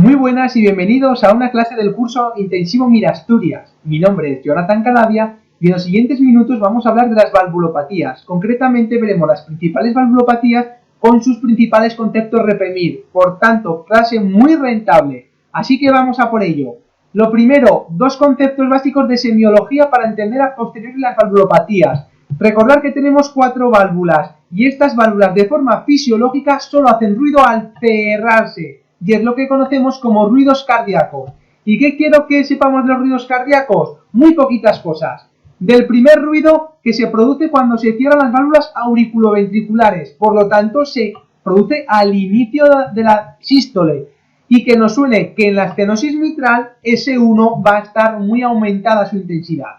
Muy buenas y bienvenidos a una clase del curso Intensivo Mira Asturias. Mi nombre es Jonathan Calavia y en los siguientes minutos vamos a hablar de las valvulopatías. Concretamente veremos las principales valvulopatías con sus principales conceptos reprimir. Por tanto, clase muy rentable. Así que vamos a por ello. Lo primero, dos conceptos básicos de semiología para entender a posteriori las valvulopatías. Recordar que tenemos 4 válvulas y estas válvulas de forma fisiológica solo hacen ruido al cerrarse. Y es lo que conocemos como ruidos cardíacos. ¿Y qué quiero que sepamos de los ruidos cardíacos? Muy poquitas cosas. Del primer ruido que se produce cuando se cierran las válvulas auriculoventriculares, por lo tanto se produce al inicio de la sístole. Y que nos suene que en la estenosis mitral S1 va a estar muy aumentada su intensidad.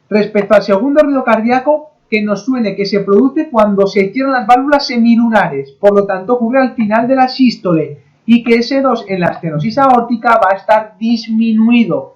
Respecto al segundo ruido cardíaco, que nos suene que se produce cuando se cierran las válvulas semilunares, por lo tanto ocurre al final de la sístole. Y que S2 en la estenosis aórtica va a estar disminuido.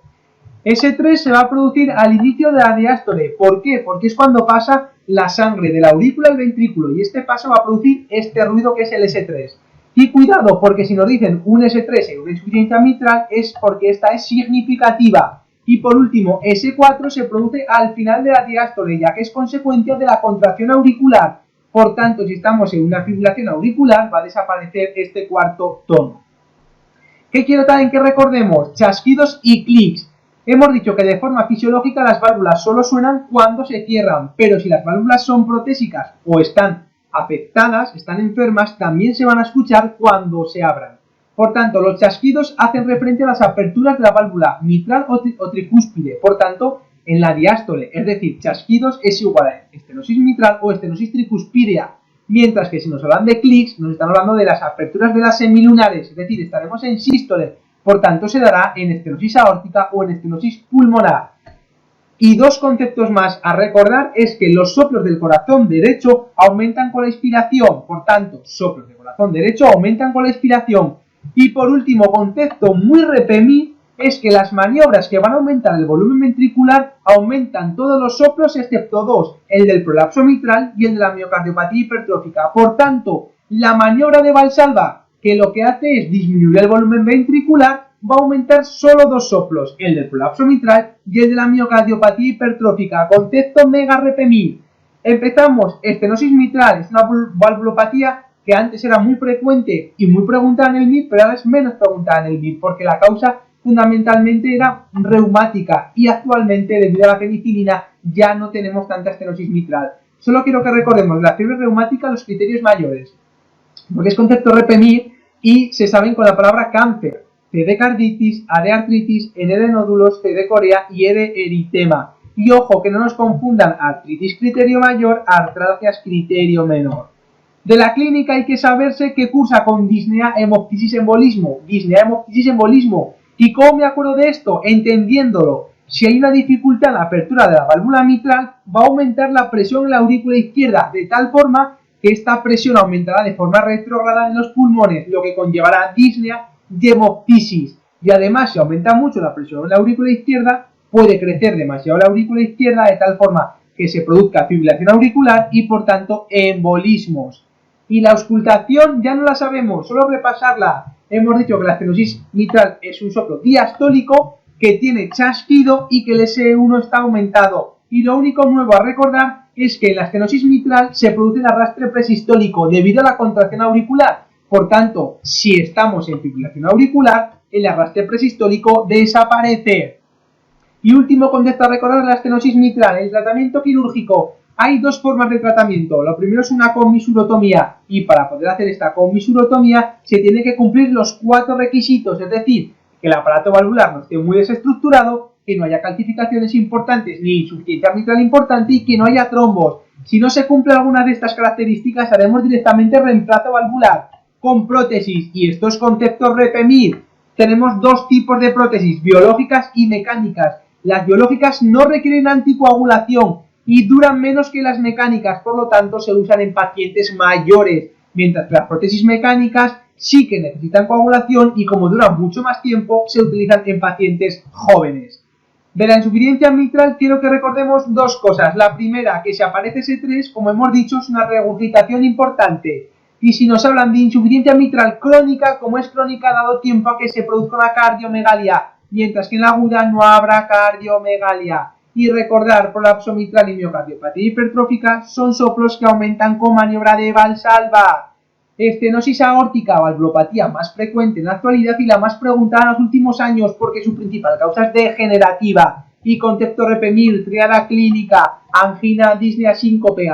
S3 se va a producir al inicio de la diástole. ¿Por qué? Porque es cuando pasa la sangre de la aurícula al ventrículo y este paso va a producir este ruido que es el S3. Y cuidado, porque si nos dicen un S3 en una insuficiencia mitral es porque esta es significativa. Y por último, S4 se produce al final de la diástole, ya que es consecuencia de la contracción auricular. Por tanto, si estamos en una fibrilación auricular, va a desaparecer este cuarto tono. ¿Qué quiero también que recordemos? Chasquidos y clics. Hemos dicho que de forma fisiológica las válvulas solo suenan cuando se cierran, pero si las válvulas son protésicas o están afectadas, están enfermas, también se van a escuchar cuando se abran. Por tanto, los chasquidos hacen referencia a las aperturas de la válvula mitral o tricúspide. Por tanto, en la diástole, es decir, chasquidos es igual a estenosis mitral o estenosis tricúspidea, mientras que si nos hablan de clics, nos están hablando de las aperturas de las semilunares, es decir, estaremos en sístole, por tanto se dará en estenosis aórtica o en estenosis pulmonar. Y dos conceptos más a recordar es que los soplos del corazón derecho aumentan con la inspiración, por tanto, soplos del corazón derecho aumentan con la inspiración. Y por último, concepto muy reprimir, es que las maniobras que van a aumentar el volumen ventricular aumentan todos los soplos excepto dos, el del prolapso mitral y el de la miocardiopatía hipertrófica. Por tanto, la maniobra de Valsalva, que lo que hace es disminuir el volumen ventricular, va a aumentar solo dos soplos, el del prolapso mitral y el de la miocardiopatía hipertrófica. Concepto mega reprimir. Empezamos, estenosis mitral, es una valvulopatía que antes era muy frecuente y muy preguntada en el MIR, pero ahora es menos preguntada en el MIR, porque la causa fundamentalmente era reumática y actualmente debido a la penicilina ya no tenemos tanta estenosis mitral. Solo quiero que recordemos la fiebre reumática, los criterios mayores, porque es concepto reprimir y se saben con la palabra cáncer, C de carditis, A de artritis, N de nódulos, C de corea y E de eritema. Y ojo, que no nos confundan artritis criterio mayor, artralgias criterio menor. De la clínica hay que saberse que cursa con disnea, hemoptisis, embolismo. Disnea, hemoptisis, embolismo. ¿Y cómo me acuerdo de esto? Entendiéndolo. Si hay una dificultad en la apertura de la válvula mitral, va a aumentar la presión en la aurícula izquierda, de tal forma que esta presión aumentará de forma retrógrada en los pulmones, lo que conllevará disnea y hemoptisis. Y además, si aumenta mucho la presión en la aurícula izquierda, puede crecer demasiado la aurícula izquierda, de tal forma que se produzca fibrilación auricular y, por tanto, embolismos. Y la auscultación ya no la sabemos, solo repasarla. Hemos dicho que la estenosis mitral es un soplo diastólico que tiene chasquido y que el S1 está aumentado. Y lo único nuevo a recordar es que en la estenosis mitral se produce el arrastre presistólico debido a la contracción auricular. Por tanto, si estamos en fibrilación auricular, el arrastre presistólico desaparece. Y último concepto a recordar de la estenosis mitral, el tratamiento quirúrgico. Hay dos formas de tratamiento. Lo primero es una comisurotomía y para poder hacer esta comisurotomía se tiene que cumplir los 4 requisitos, es decir, que el aparato valvular no esté muy desestructurado, que no haya calcificaciones importantes ni insuficiencia mitral importante y que no haya trombos. Si no se cumple alguna de estas características, haremos directamente reemplazo valvular con prótesis y estos conceptos reprimir. Tenemos dos tipos de prótesis, biológicas y mecánicas. Las biológicas no requieren anticoagulación y duran menos que las mecánicas, por lo tanto se usan en pacientes mayores, mientras que las prótesis mecánicas sí que necesitan coagulación y como duran mucho más tiempo, se utilizan en pacientes jóvenes. De la insuficiencia mitral quiero que recordemos dos cosas. La primera, que si aparece S3, como hemos dicho, es una regurgitación importante. Y si nos hablan de insuficiencia mitral crónica, como es crónica, dado tiempo a que se produzca una cardiomegalia, mientras que en la aguda no habrá cardiomegalia. Y recordar, prolapso mitral y miocardiopatía hipertrófica son soplos que aumentan con maniobra de Valsalva. Estenosis aórtica, valvulopatía más frecuente en la actualidad y la más preguntada en los últimos años porque su principal causa es degenerativa. Y contexto repemir, triada clínica, angina, disnea, síncope,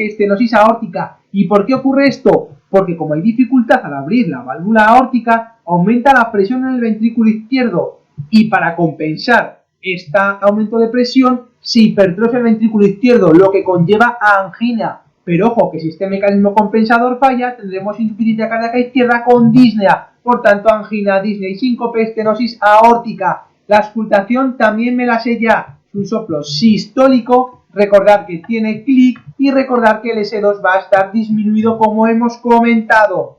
estenosis aórtica. ¿Y por qué ocurre esto? Porque como hay dificultad al abrir la válvula aórtica, aumenta la presión en el ventrículo izquierdo y para compensar este aumento de presión se hipertrofia el ventrículo izquierdo, lo que conlleva a angina. Pero ojo, que si este mecanismo compensador falla, tendremos insuficiencia cardíaca izquierda con disnea. Por tanto, angina, disnea y síncope, estenosis aórtica. La auscultación también me la sé ya. Es un soplo sistólico. Recordar que tiene clic y recordar que el S2 va a estar disminuido como hemos comentado.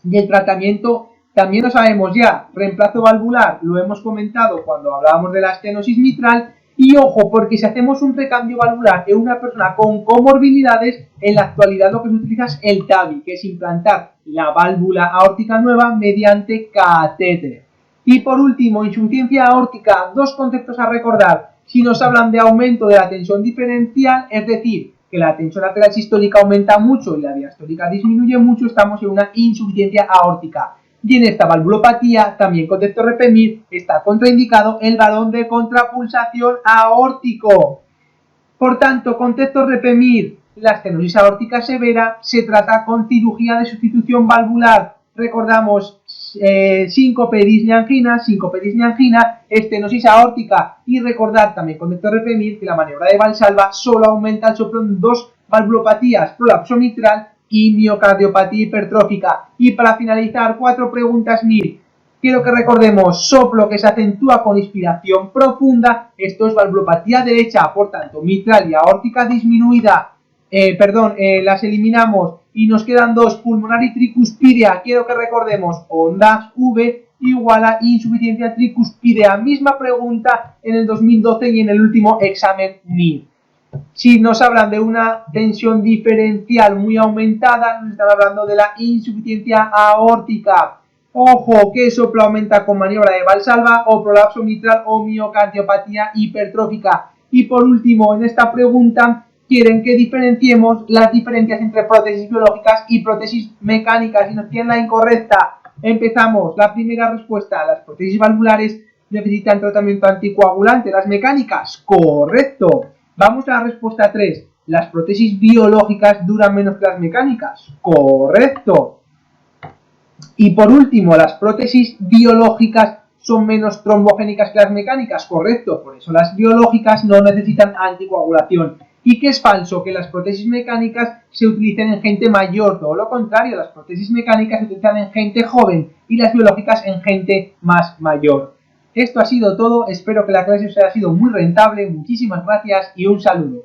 Y el tratamiento también lo sabemos ya. Reemplazo valvular, lo hemos comentado cuando hablábamos de la estenosis mitral. Y ojo, porque si hacemos un recambio valvular en una persona con comorbilidades, en la actualidad lo que se utiliza es el TAVI, que es implantar la válvula aórtica nueva mediante catéter. Y por último, insuficiencia aórtica, dos conceptos a recordar. Si nos hablan de aumento de la tensión diferencial, es decir, que la tensión arterial sistólica aumenta mucho y la diastólica disminuye mucho, estamos en una insuficiencia aórtica. Y en esta valvulopatía, también concepto repemir, está contraindicado el balón de contrapulsación aórtico. Por tanto, contexto repemir, la estenosis aórtica severa se trata con cirugía de sustitución valvular. Recordamos síncope, disnea, angina, estenosis aórtica. Y recordar también contexto repemir que la maniobra de Valsalva solo aumenta el soplo en dos valvulopatías, prolapso mitral y miocardiopatía hipertrófica. Y para finalizar, 4 preguntas MIR. Quiero que recordemos, soplo que se acentúa con inspiración profunda, esto es valvulopatía derecha, por tanto, mitral y aórtica disminuida, las eliminamos y nos quedan dos, pulmonar y tricuspidea. Quiero que recordemos, ondas V igual a insuficiencia tricuspidea. Misma pregunta en el 2012 y en el último examen MIR. Si nos hablan de una tensión diferencial muy aumentada, nos están hablando de la insuficiencia aórtica. Ojo, que soplo aumenta con maniobra de Valsalva o prolapso mitral o miocardiopatía hipertrófica. Y por último, en esta pregunta quieren que diferenciemos las diferencias entre prótesis biológicas y prótesis mecánicas y nos tienen la incorrecta. Empezamos. La primera respuesta, las prótesis valvulares necesitan tratamiento anticoagulante. Las mecánicas, correcto. Vamos a la respuesta 3. Las prótesis biológicas duran menos que las mecánicas, correcto. Y por último, las prótesis biológicas son menos trombogénicas que las mecánicas, correcto. Por eso las biológicas no necesitan anticoagulación. ¿Y qué es falso? Que las prótesis mecánicas se utilicen en gente mayor. Todo lo contrario, las prótesis mecánicas se utilizan en gente joven y las biológicas en gente más mayor. Esto ha sido todo. Espero que la clase os haya sido muy rentable. Muchísimas gracias y un saludo.